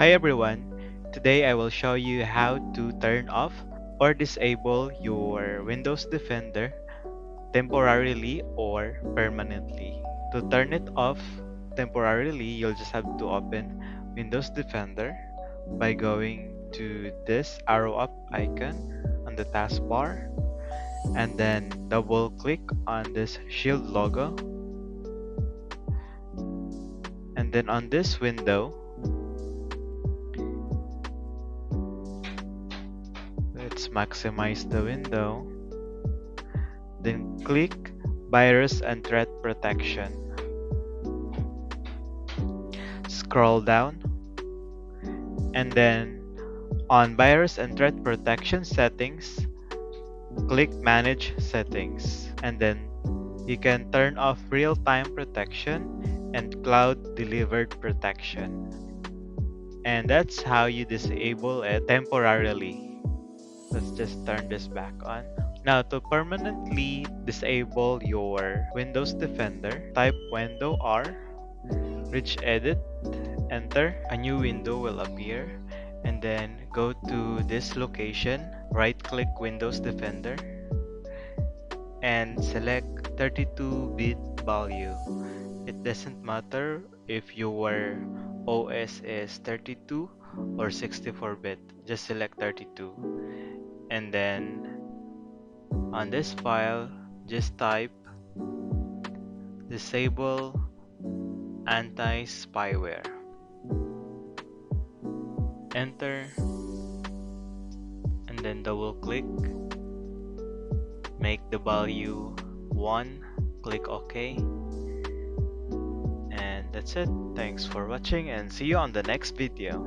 Hi everyone, today I will show you how to turn off or disable your Windows Defender temporarily or permanently. To turn it off temporarily, you'll just have to open Windows Defender by going to this arrow up icon on the taskbar and then double click on this shield logo, and then on this window let's maximize the window. Then click Virus and Threat Protection. Scroll down and then on Virus and Threat Protection settings, click Manage Settings, and then you can turn off real-time protection and cloud delivered protection. And that's how you disable it temporarily. Let's just turn this back on. Now, to permanently disable your Windows Defender, type Window R, reach Edit, enter, a new window will appear, and then go to this location, right-click Windows Defender, and select 32-bit value. It doesn't matter if your OS is 32 or 64-bit, just select 32. And then on this file, just type disable anti-spyware. Enter, and then double click, make the value 1, click OK, and that's it. Thanks for watching and see you on the next video.